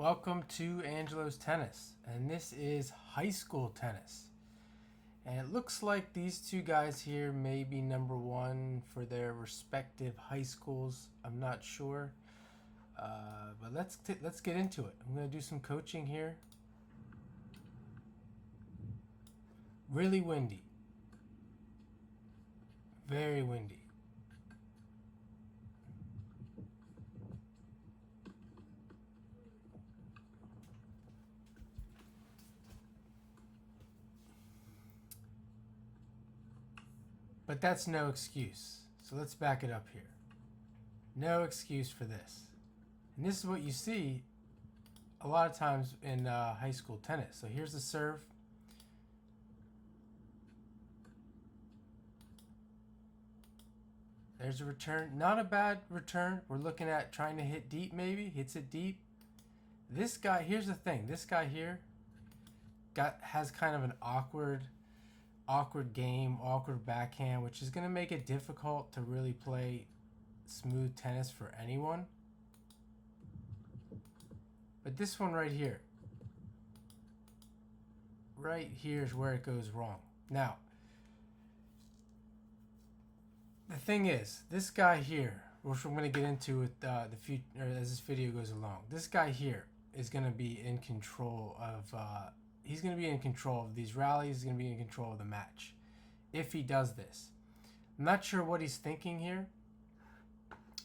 Welcome to Angelo's Tennis, and this is high school tennis. And it looks like these two guys here may be number one for their respective high schools. I'm not sure, but let's get into it. I'm gonna do some coaching here. Really windy, very windy. But that's no excuse. So let's back it up here. No excuse for this. And this is what you see a lot of times in high school tennis. So here's the serve. There's a return. Not a bad return. We're looking at trying to hit deep maybe. Hits it deep. This guy, here's the thing. This guy here has kind of an awkward game, awkward backhand, which is going to make it difficult to really play smooth tennis for anyone. But this one right here is where it goes wrong. Now, the thing is, this guy here, which I'm going to get into with the future as this video goes along, this guy here is going to be in control of he's going to be in control of these rallies. He's going to be in control of the match if he does this. I'm not sure what he's thinking here,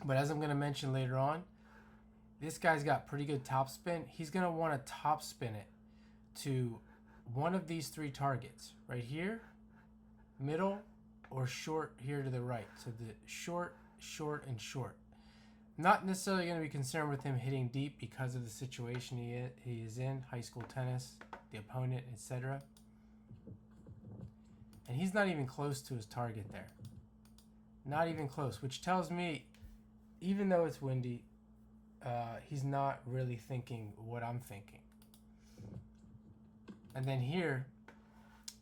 but as I'm going to mention later on, this guy's got pretty good topspin. He's going to want to topspin it to one of these three targets right here, middle, or short here to the right. So the short, short, and short. Not necessarily going to be concerned with him hitting deep because of the situation he is in, high school tennis, the opponent, etc. And he's not even close to his target there. Not even close, which tells me, even though it's windy, he's not really thinking what I'm thinking. And then here,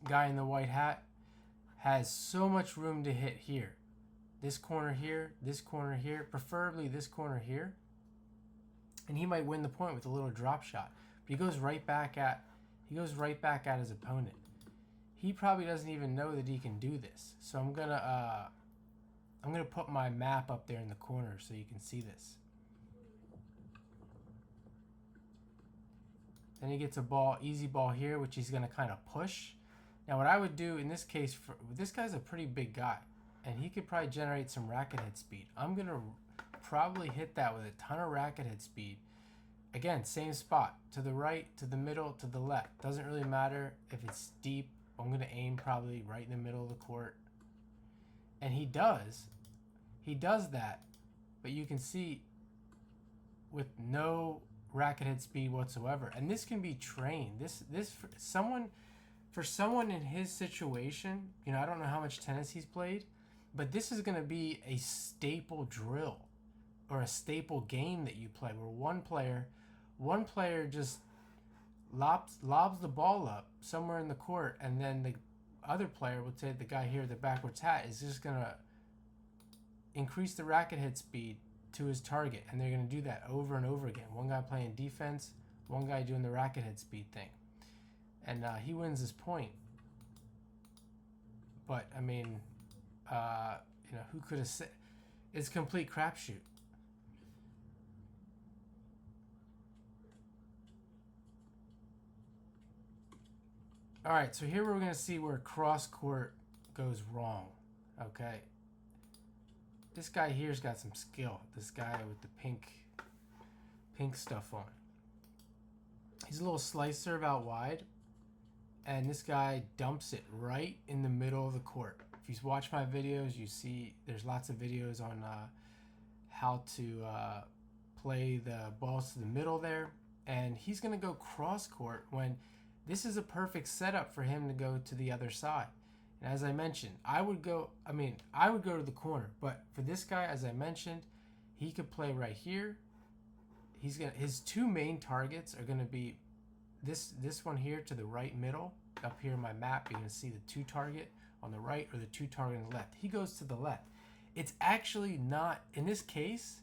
guy in the white hat has so much room to hit here. This corner here, preferably this corner here. And he might win the point with a little drop shot. But he goes right back at his opponent. He probably doesn't even know that he can do this. So I'm gonna put my map up there in the corner so you can see this. Then he gets a ball, easy ball here, which he's gonna kind of push. Now what I would do in this case, this guy's a pretty big guy, and he could probably generate some racket head speed. I'm gonna probably hit that with a ton of racket head speed. Again, same spot, to the right, to the middle, to the left. Doesn't really matter if it's deep. I'm gonna aim probably right in the middle of the court. And he does that, but you can see with no racket head speed whatsoever. And this can be trained. This for someone in his situation, I don't know how much tennis he's played, but this is going to be a staple drill or a staple game that you play where one player just lobs the ball up somewhere in the court, and then the other player, would say the guy here, the backwards hat, is just going to increase the racket head speed to his target, and they're going to do that over and over again. One guy playing defense, one guy doing the racket head speed thing, and he wins this point. But I mean, who could have said? It's a complete crapshoot. All right, so here we're going to see where cross court goes wrong. Okay. This guy here's got some skill. This guy with the pink stuff on. He's a little slice serve out wide, and this guy dumps it right in the middle of the court. If you watch my videos, you see there's lots of videos on how to play the balls to the middle there, and he's going to go cross court when this is a perfect setup for him to go to the other side. And as I mentioned, I would go to the corner, but for this guy, as I mentioned, he could play right here. His two main targets are gonna be this one here to the right middle. Up here in my map, you're gonna see the two target on the right or the two target on the left. He goes to the left. It's actually not, in this case,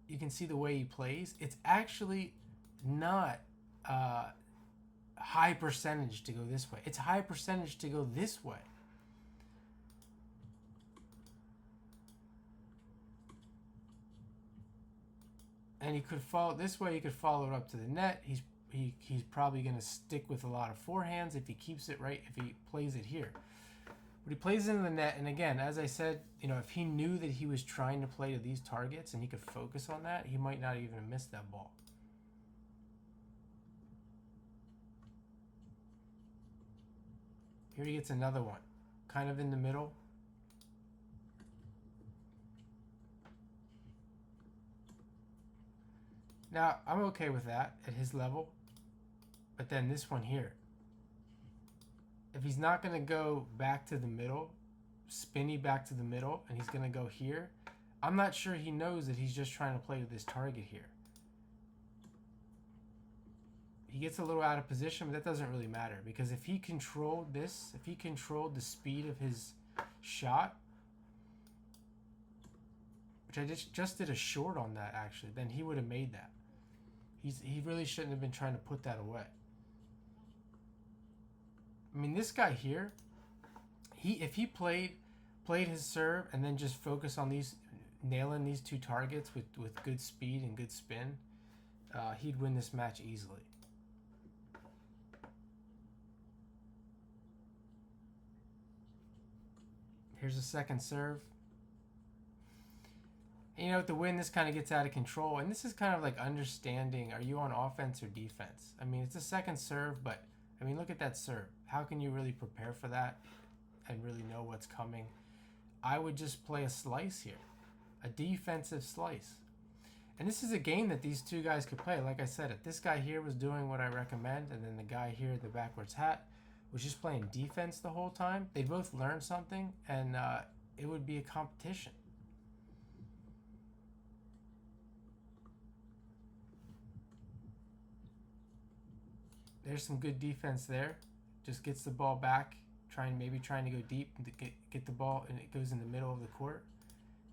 you can see the way he plays. It's actually not high percentage to go this way. It's high percentage to go this way. And he could follow this way. He could follow it up to the net. He's probably going to stick with a lot of forehands if he keeps it right. If he plays it here, but he plays into the net. And again, as I said, if he knew that he was trying to play to these targets and he could focus on that, he might not even have missed that ball. Here he gets another one, kind of in the middle. Now, I'm okay with that at his level. But then this one here. If he's not going to go back to the middle, spinny back to the middle, and he's going to go here, I'm not sure he knows that he's just trying to play to this target here. He gets a little out of position, but that doesn't really matter. Because if he controlled this, if he controlled the speed of his shot, which I just did a short on that actually, then he would have made that. He really shouldn't have been trying to put that away. I mean, this guy here, if he played his serve and then just focus on nailing these two targets with good speed and good spin, he'd win this match easily. Here's a second serve. And, with the win, this kind of gets out of control. And this is kind of like understanding, are you on offense or defense? I mean, it's a second serve, but, I mean, look at that serve. How can you really prepare for that and really know what's coming? I would just play a slice here, a defensive slice. And this is a game that these two guys could play. Like I said, if this guy here was doing what I recommend, and then the guy here, the backwards hat, was just playing defense the whole time, they'd both learn something, and it would be a competition. There's some good defense there. Just gets the ball back, trying to go deep and get the ball, and it goes in the middle of the court.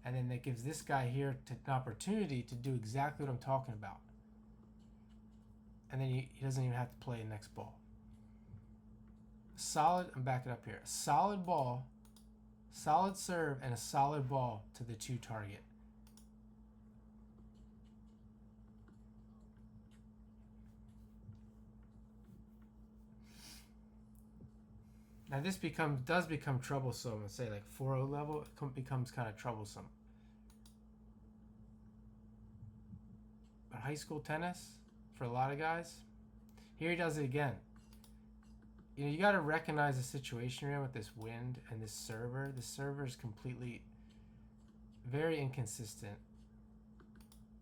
And then that gives this guy here an opportunity to do exactly what I'm talking about. And then he doesn't even have to play the next ball. Solid, I'm backing up here. Solid ball, solid serve, and a solid ball to the two target. Now this does become troublesome. Let's say like 4-0 level, it becomes kind of troublesome. But high school tennis, for a lot of guys, here he does it again. You got to recognize the situation you're in with this wind and this server. The server is completely very inconsistent.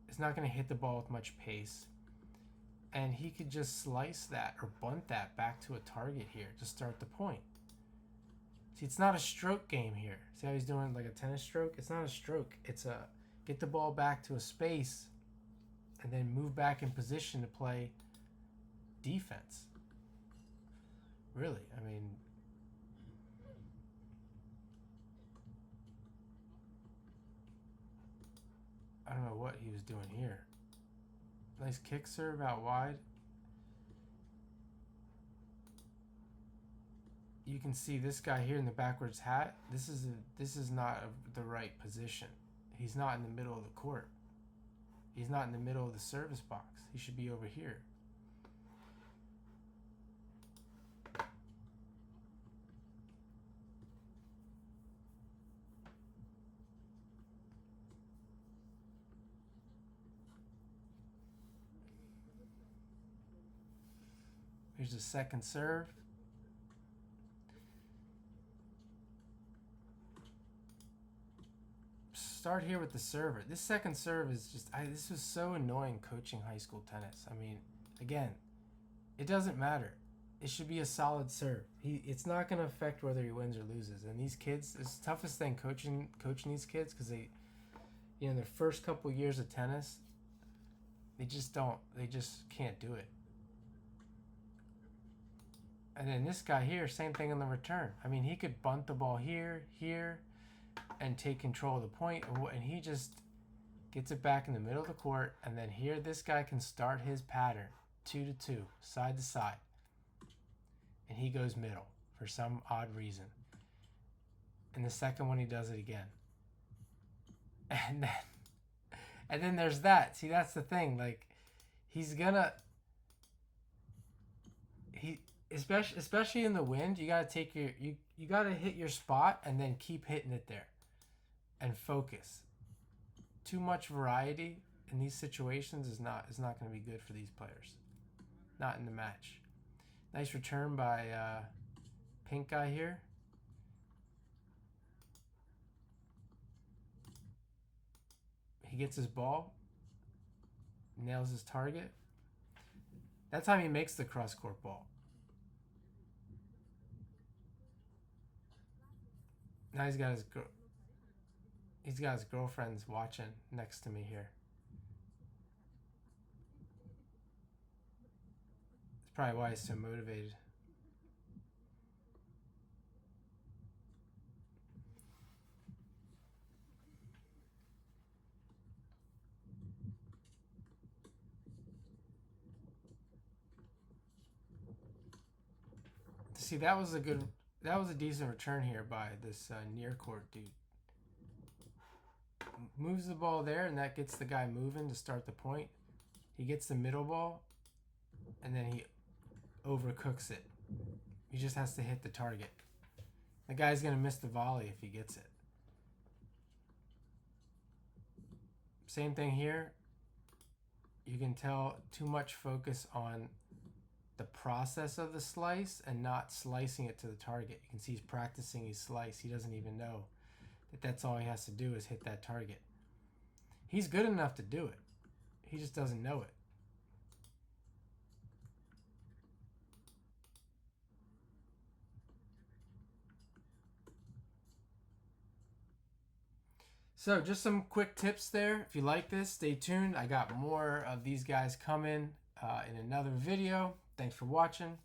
It's not going to hit the ball with much pace. And he could just slice that or bunt that back to a target here to start the point. See, it's not a stroke game here. See how he's doing like a tennis stroke? It's not a stroke. It's a get the ball back to a space and then move back in position to play defense. Really, I mean, I don't know what he was doing here. Nice kick serve out wide. You can see this guy here in the backwards hat. This is not the right position. He's not in the middle of the court. He's not in the middle of the service box. He should be over here. Here's the second serve. Start here with the server. This second serve is just, this was so annoying coaching high school tennis. I mean, again, it doesn't matter. It should be a solid serve. It's not going to affect whether he wins or loses. And these kids, it's the toughest thing coaching these kids because they, their first couple years of tennis, they just can't do it. And then this guy here, same thing on the return. I mean, he could bunt the ball here, and take control of the point, and he just gets it back in the middle of the court, and then here this guy can start his pattern. 2 to 2, side to side. And he goes middle for some odd reason. And the second one, he does it again. And then there's that. See, that's the thing. Like, he's gonna, especially in the wind, you gotta take your, you gotta hit your spot and then keep hitting it there and focus. Too much variety in these situations is not going to be good for these players. Not in the match. Nice return by pink guy here. He gets his ball, nails his target. That time he makes the cross court ball. Now he's got his girlfriends watching next to me here. That's probably why he's so motivated. See, that was a decent return here by this near court dude. Moves the ball there, and that gets the guy moving to start the point. He gets the middle ball, and then he overcooks it. He just has to hit the target. The guy's going to miss the volley if he gets it. Same thing here. You can tell too much focus on the process of the slice and not slicing it to the target. You can see he's practicing his slice. He doesn't even know that that's all he has to do is hit that target. He's good enough to do it. He just doesn't know it. So just some quick tips there. If you like this, stay tuned. I got more of these guys coming in another video. Thanks for watching.